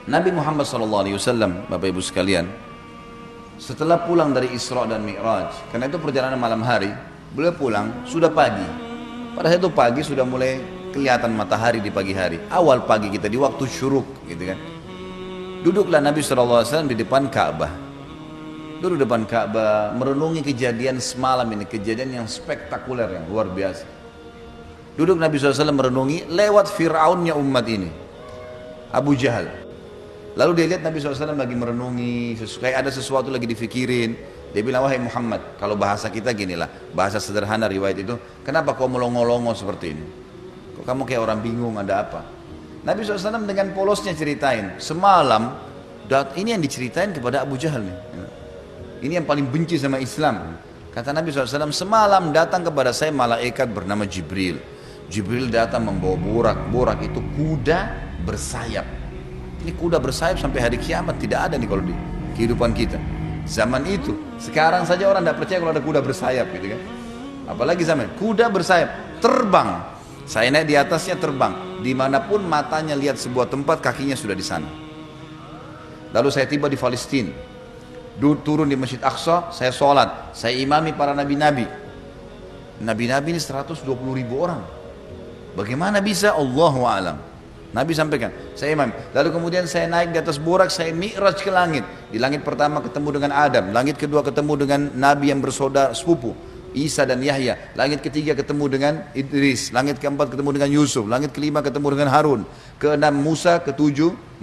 Nabi Muhammad SAW, Bapak Ibu sekalian, setelah pulang dari Isra dan Mi'raj, karena itu perjalanan malam hari, beliau pulang sudah pagi. Pada saat itu pagi sudah mulai kelihatan matahari di pagi hari. Awal pagi kita di waktu syuruk, gitu kan. Duduklah Nabi SAW di depan Ka'bah. Duduk depan Ka'bah, merenungi kejadian semalam ini, kejadian yang spektakuler, yang luar biasa. Duduk Nabi SAW merenungi lewat Fir'aunnya umat ini, Abu Jahal. Lalu dia lihat Nabi SAW lagi merenungi, kayak ada sesuatu lagi difikirin. Dia bilang, wahai Muhammad, kalau bahasa kita ginilah, bahasa sederhana riwayat itu, kenapa kau melongo-longo seperti ini? Kok kamu kayak orang bingung, ada apa? Nabi SAW dengan polosnya ceritain, semalam, ini yang diceritain kepada Abu Jahal nih. Ini yang paling benci sama Islam. Kata Nabi SAW, semalam datang kepada saya malaikat bernama Jibril. Jibril datang membawa borak. Borak itu kuda bersayap. Ini kuda bersayap sampai hari kiamat tidak ada nih kalau di kehidupan kita. Zaman itu, sekarang saja orang tidak percaya kalau ada kuda bersayap gitu kan. Apalagi zaman kuda bersayap, terbang. Saya naik di atasnya terbang. Dimanapun matanya lihat sebuah tempat, kakinya sudah di sana. Lalu saya tiba di Palestina. Turun di Masjid Aqsa, saya sholat. Saya imami para nabi-nabi. Nabi-nabi ini 120.000 orang. Bagaimana bisa? Allahu a'lam. Nabi sampaikan, saya imam. Lalu kemudian saya naik di atas burak, saya mi'raj ke langit. Di langit pertama ketemu dengan Adam, langit kedua ketemu dengan Nabi yang bersaudara sepupu, Isa dan Yahya. Langit ketiga ketemu dengan Idris, langit keempat ketemu dengan Yusuf, langit kelima ketemu dengan Harun, keenam Musa, ketujuh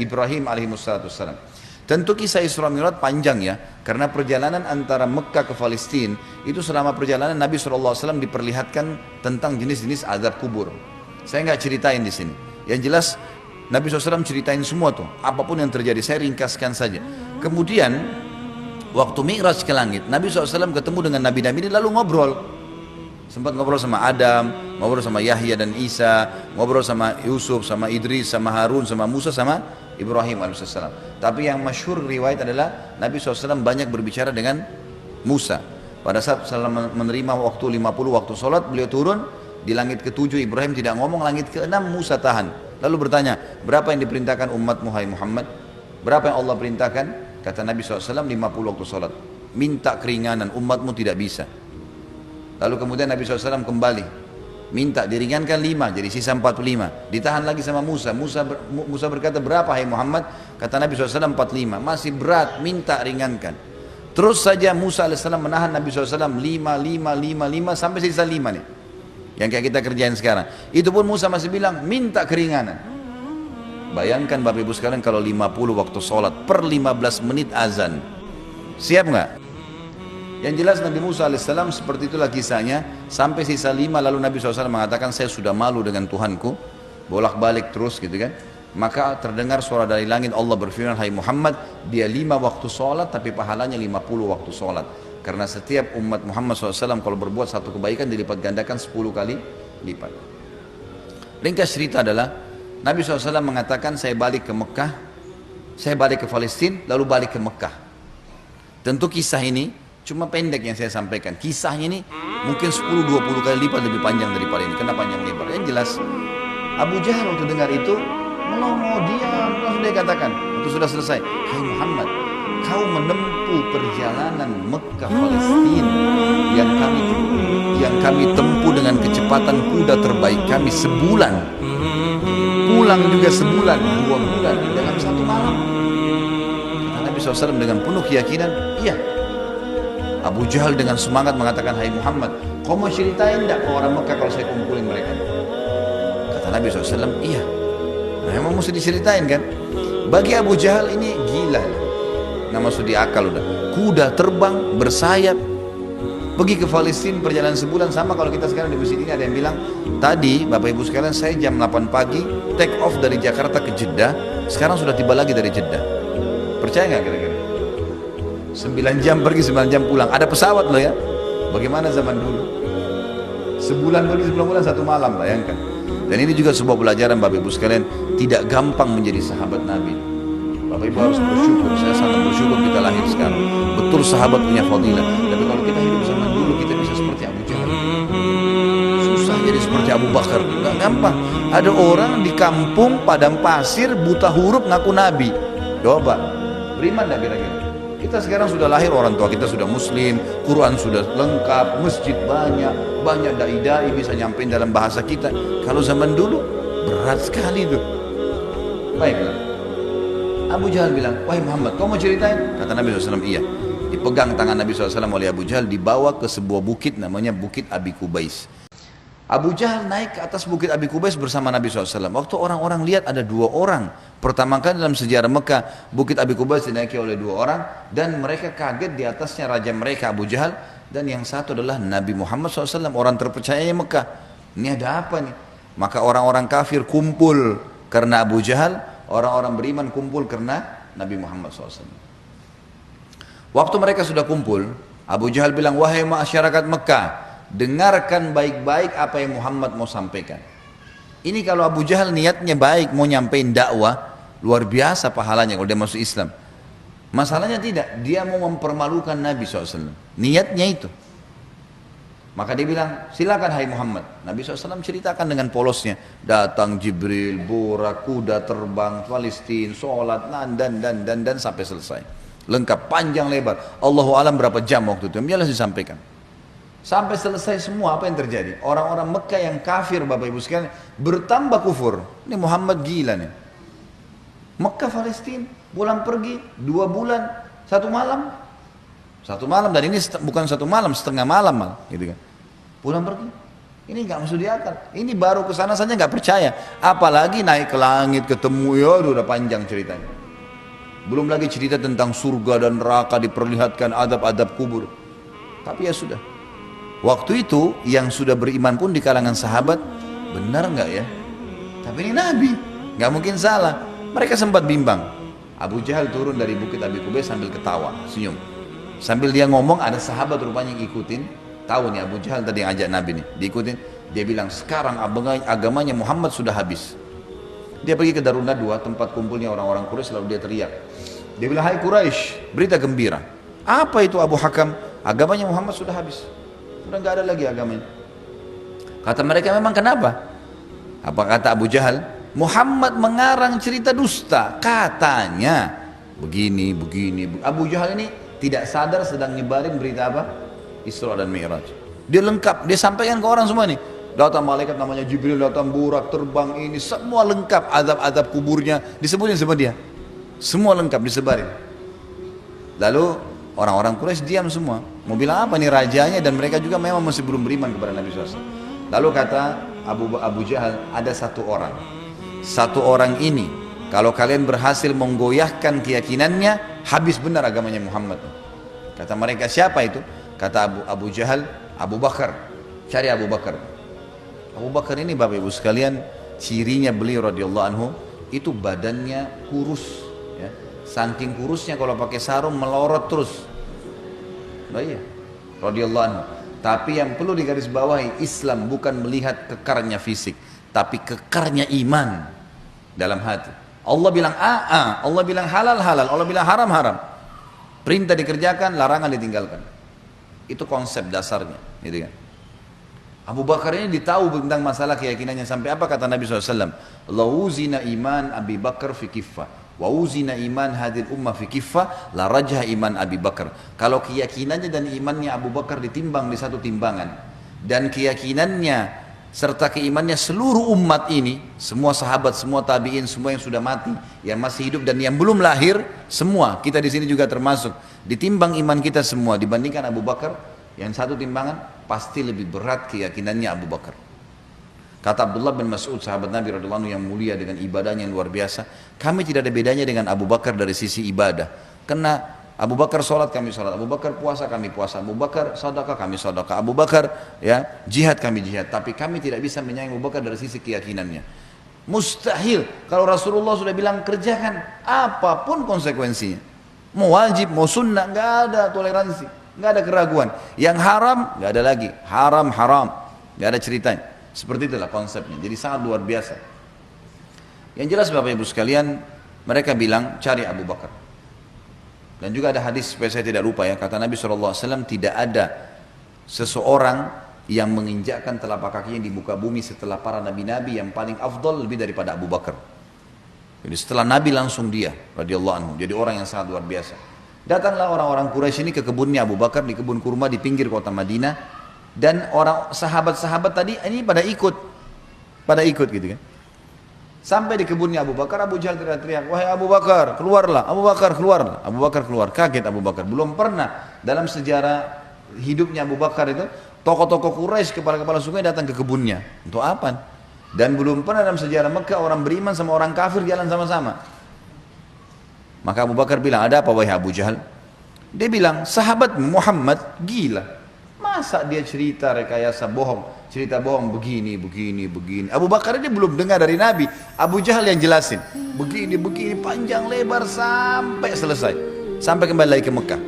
Ibrahim alaihissalam. Tentu kisah Isra Mi'raj panjang ya, karena perjalanan antara Mekah ke Palestina itu selama perjalanan Nabi SAW diperlihatkan tentang jenis-jenis azab kubur. Saya nggak ceritain di sini. Yang jelas Nabi SAW ceritain semua tuh, apapun yang terjadi. Saya ringkaskan saja. Kemudian waktu Mi'raj ke langit, Nabi SAW ketemu dengan nabi-nabi ini lalu ngobrol. Sempat ngobrol sama Adam, ngobrol sama Yahya dan Isa, ngobrol sama Yusuf, sama Idris, sama Harun, sama Musa, sama Ibrahim alaihissalam. Tapi yang masyhur riwayat adalah Nabi SAW banyak berbicara dengan Musa. Pada saat menerima waktu 50 waktu sholat, beliau turun. Di langit ketujuh Ibrahim tidak ngomong, langit keenam Musa tahan. Lalu bertanya, berapa yang diperintahkan umatmu hai Muhammad? Berapa yang Allah perintahkan? Kata Nabi SAW 50 waktu sholat. Minta keringanan, umatmu tidak bisa. Lalu kemudian Nabi SAW kembali. Minta diringankan 5, jadi sisa 45. Ditahan lagi sama Musa. Musa berkata, berapa hai Muhammad? Kata Nabi SAW 45. Masih berat, minta ringankan. Terus saja Musa AS menahan Nabi SAW 5 sampai sisa 5 nih. Yang kayak kita kerjain sekarang. Itu pun Musa masih bilang minta keringanan. Bayangkan Bapak Ibu sekalian kalau 50 waktu sholat per 15 menit azan. Siap nggak? Yang jelas Nabi Musa alaihissalam seperti itulah kisahnya. Sampai sisa 5 lalu Nabi SAW mengatakan saya sudah malu dengan Tuhanku. Bolak balik terus gitu kan. Maka terdengar suara dari langit, Allah berfirman, hai Muhammad, dia 5 waktu sholat tapi pahalanya 50 waktu sholat. Karena setiap umat Muhammad SAW kalau berbuat satu kebaikan dilipat gandakan 10 kali lipat. Ringkas cerita adalah Nabi SAW mengatakan saya balik ke Mekah, saya balik ke Palestina, lalu balik ke Mekah. Tentu kisah ini cuma pendek yang saya sampaikan. Kisahnya ini mungkin 10-20 kali lipat lebih panjang daripada ini. Kenapa panjang lebar? Yang jelas Abu Jahal waktu dengar itu melongo, diam, langsung dia katakan waktu sudah selesai, hai Muhammad, kau menempuh perjalanan Mekah Palestina yang kami tempuh dengan kecepatan kuda terbaik kami sebulan, pulang juga sebulan, 2 bulan dalam 1 malam. Kata Nabi SAW dengan penuh keyakinan, iya. Abu Jahal dengan semangat mengatakan, hai Muhammad, kau mau ceritain tidak ke orang Mekah kalau saya kumpulin mereka? Kata Nabi SAW, iya. Nah, memang mesti diceritain kan. Bagi Abu Jahal ini gila, nggak masuk di akal udah. Kuda terbang bersayap pergi ke Palestina perjalanan sebulan. Sama kalau kita sekarang di masjid ini ada yang bilang tadi Bapak Ibu sekalian saya jam 8 pagi take off dari Jakarta ke Jeddah, sekarang sudah tiba lagi dari Jeddah. Percaya nggak kira-kira? 9 jam pergi 9 jam pulang. Ada pesawat loh ya. Bagaimana zaman dulu? Sebulan pergi 10 bulan 1 malam, bayangkan. Dan ini juga sebuah pelajaran Bapak Ibu sekalian, tidak gampang menjadi sahabat Nabi. Bapak Ibu harus bersyukur, saya sangat bersyukur kita lahir sekarang. Betul sahabat punya fadilah, tapi kalau kita hidup zaman dulu kita bisa seperti Abu Jahal. Susah jadi seperti seperti Abu Bakar. Nggak gampang. Ada orang di kampung padang pasir buta huruf ngaku nabi. Coba, beriman dah kira-kira? Kita sekarang sudah lahir, orang tua kita sudah muslim, Quran sudah lengkap, masjid banyak, banyak dai-dai bisa nyampein dalam bahasa kita. Kalau zaman dulu berat sekali itu. Baiklah, Abu Jahal bilang, wahai Muhammad, kau mau ceritain? Kata Nabi SAW, iya. Dipegang tangan Nabi SAW oleh Abu Jahal, dibawa ke sebuah bukit namanya Bukit Abi Kubais. Abu Jahal naik ke atas Bukit Abi Kubais bersama Nabi SAW. Waktu orang-orang lihat ada dua orang. Pertama kali dalam sejarah Mekah, Bukit Abi Kubais dinaiki oleh dua orang. Dan mereka kaget, di atasnya raja mereka Abu Jahal. Dan yang satu adalah Nabi Muhammad SAW, orang terpercaya Mekah. Ini ada apa nih? Maka orang-orang kafir kumpul karena Abu Jahal. Orang-orang beriman kumpul karena Nabi Muhammad SAW. Waktu mereka sudah kumpul, Abu Jahal bilang, wahai masyarakat Mekah, dengarkan baik-baik apa yang Muhammad mau sampaikan. Ini kalau Abu Jahal niatnya baik, mau nyampein dakwah, luar biasa pahalanya kalau dia masuk Islam. Masalahnya tidak, dia mau mempermalukan Nabi SAW. Niatnya itu. Maka dia bilang, silakan hai Muhammad. Nabi SAW ceritakan dengan polosnya. Datang Jibril, burak, kuda terbang, Palestina, sholat, dan sampai selesai. Lengkap, panjang lebar. Allahu alam berapa jam waktu itu. Yang jelas disampaikan. Sampai selesai semua, apa yang terjadi? Orang-orang Mekah yang kafir, Bapak Ibu sekalian, bertambah kufur. Ini Muhammad gila nih. Mekah, Palestina, pulang pergi 2 bulan, 1 malam. 1 malam, dan ini bukan 1 malam, setengah malam malah, gitu kan. Pulang pergi. Ini nggak masuk di akal. Ini baru ke sana saja nggak percaya. Apalagi naik ke langit, ketemu, ya udah panjang ceritanya. Belum lagi cerita tentang surga dan neraka, diperlihatkan adab-adab kubur. Tapi ya sudah. Waktu itu yang sudah beriman pun di kalangan sahabat, benar nggak ya? Tapi ini Nabi, nggak mungkin salah. Mereka sempat bimbang. Abu Jahal turun dari Bukit Abi Kubais sambil ketawa, senyum. Sambil dia ngomong, ada sahabat rupanya yang ikutin. Tahu nih Abu Jahal tadi yang ajak Nabi nih, diikutin. Dia bilang, sekarang agamanya Muhammad sudah habis. Dia pergi ke Darun Nadwa, tempat kumpulnya orang-orang Quraisy, lalu dia teriak. Dia bilang, hai Quraisy, berita gembira. Apa itu Abu Hakam? Agamanya Muhammad sudah habis. Sudah nggak ada lagi agamanya. Kata mereka, memang kenapa? Apa kata Abu Jahal? Muhammad mengarang cerita dusta. Katanya begini. Abu Jahal ini tidak sadar sedang nyebarin berita apa? Isra dan Mi'raj. Dia lengkap, dia sampaikan ke orang semua nih. Datang malaikat namanya Jibril, datang burak, terbang ini, semua lengkap. Adab-adab kuburnya disebutin sama dia. Semua lengkap disebarin. Lalu orang-orang Quraisy diam semua. Mau bilang apa nih rajanya, dan mereka juga memang masih belum beriman kepada Nabi SAW. Lalu kata Abu Jahal, ada satu orang. Satu orang ini, kalau kalian berhasil menggoyahkan keyakinannya, habis benar agamanya Muhammad. Kata mereka, siapa itu? Kata Abu Jahal, Abu Bakar. Cari Abu Bakar. Abu Bakar ini Bapak Ibu sekalian, cirinya beliau radhiyallahu anhu, itu badannya kurus. Ya. Saking kurusnya kalau pakai sarung melorot terus. Oh iya, radhiyallahu anhu. Tapi yang perlu digarisbawahi, Islam bukan melihat kekarnya fisik, tapi kekarnya iman dalam hati. Allah bilang Allah bilang halal, Allah bilang haram. Perintah dikerjakan, larangan ditinggalkan. Itu konsep dasarnya, gitu kan. Abu Bakar ini ditahu tentang masalah keyakinannya, sampai apa kata Nabi SAW? Lauzina iman Abi Bakar fi kiffah, wa uzina iman hadil ummah fi kiffah, la rajah iman Abi Bakar. Kalau keyakinannya dan imannya Abu Bakar ditimbang di satu timbangan, dan keyakinannya serta keimannya seluruh umat ini, semua sahabat, semua tabi'in, semua yang sudah mati, yang masih hidup dan yang belum lahir, semua kita di sini juga termasuk, ditimbang iman kita semua dibandingkan Abu Bakar, yang satu timbangan pasti lebih berat keyakinannya Abu Bakar. Kata Abdullah bin Mas'ud, sahabat Nabi radhiyallahu anhu yang mulia dengan ibadahnya yang luar biasa, kami tidak ada bedanya dengan Abu Bakar dari sisi ibadah. Karena Abu Bakar sholat, kami sholat. Abu Bakar puasa, kami puasa. Abu Bakar sedekah, kami sedekah. Abu Bakar ya jihad, kami jihad. Tapi kami tidak bisa menyayangi Abu Bakar dari sisi keyakinannya. Mustahil. Kalau Rasulullah sudah bilang kerjakan, apapun konsekuensinya. Mau wajib, mau sunnah, nggak ada toleransi, nggak ada keraguan. Yang haram, nggak ada lagi. Haram, nggak ada ceritanya. Seperti itulah konsepnya. Jadi sangat luar biasa. Yang jelas Bapak Ibu sekalian, mereka bilang cari Abu Bakar. Dan juga ada hadis supaya saya tidak lupa ya, kata Nabi SAW, tidak ada seseorang yang menginjakkan telapak kakinya di muka bumi setelah para nabi-nabi yang paling afdal lebih daripada Abu Bakar. Jadi setelah Nabi langsung dia radhiyallahu anhu, jadi orang yang sangat luar biasa. Datanglah orang-orang Quraisy ini ke kebunnya Abu Bakar di kebun kurma di pinggir kota Madinah, dan orang sahabat-sahabat tadi ini pada ikut gitu kan. Sampai di kebunnya Abu Bakar, Abu Jahal teriak-teriak, "Wahai Abu Bakar, keluarlah! Abu Bakar, keluarlah!" Abu Bakar keluar, kaget Abu Bakar. Belum pernah dalam sejarah hidupnya Abu Bakar itu tokoh-tokoh Quraisy, kepala-kepala suku datang ke kebunnya. Untuk apa? Dan belum pernah dalam sejarah Mekah orang beriman sama orang kafir jalan sama-sama. Maka Abu Bakar bilang, "Ada apa wahai Abu Jahal?" Dia bilang, "Sahabatmu Muhammad gila. Masa dia cerita rekayasa bohong, cerita bohong begini. Abu Bakar ini belum dengar dari Nabi. Abu Jahal yang jelasin. Begini, panjang lebar sampai selesai. Sampai kembali lagi ke Mekah.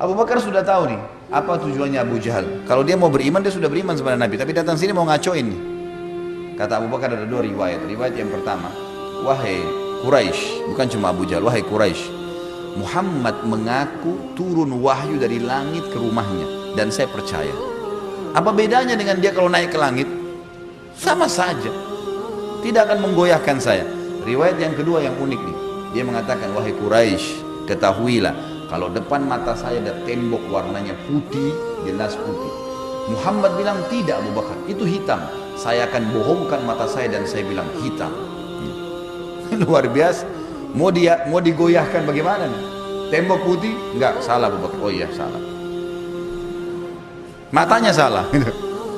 Abu Bakar sudah tahu nih apa tujuannya Abu Jahal. Kalau dia mau beriman, dia sudah beriman kepada Nabi, tapi datang sini mau ngacoin nih. Kata Abu Bakar ada dua riwayat. Riwayat yang pertama, "Wahai Quraisy," bukan cuma Abu Jahal, "wahai Quraisy, Muhammad mengaku turun wahyu dari langit ke rumahnya dan saya percaya. Apa bedanya dengan dia kalau naik ke langit? Sama saja. Tidak akan menggoyahkan saya." Riwayat yang kedua yang unik nih. Dia mengatakan, "Wahai Quraisy, ketahuilah kalau depan mata saya ada tembok warnanya putih, jelas putih. Muhammad bilang tidak Abu Bakar, itu hitam. Saya akan bohongkan mata saya dan saya bilang hitam." Luar biasa. Mau digoyahkan bagaimana nih? Tembok putih? Enggak, salah Abu Bakar. Oh iya, salah. Matanya salah.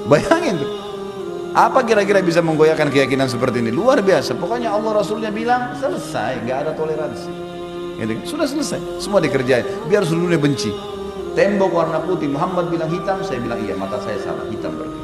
Bayangin tuh. Apa kira-kira bisa menggoyahkan keyakinan seperti ini? Luar biasa. Pokoknya Allah Rasulnya bilang selesai, nggak ada toleransi. Sudah selesai, semua dikerjain. Biar seluruh dunia benci. Tembok warna putih, Muhammad bilang hitam, saya bilang iya, mata saya salah, hitam berarti.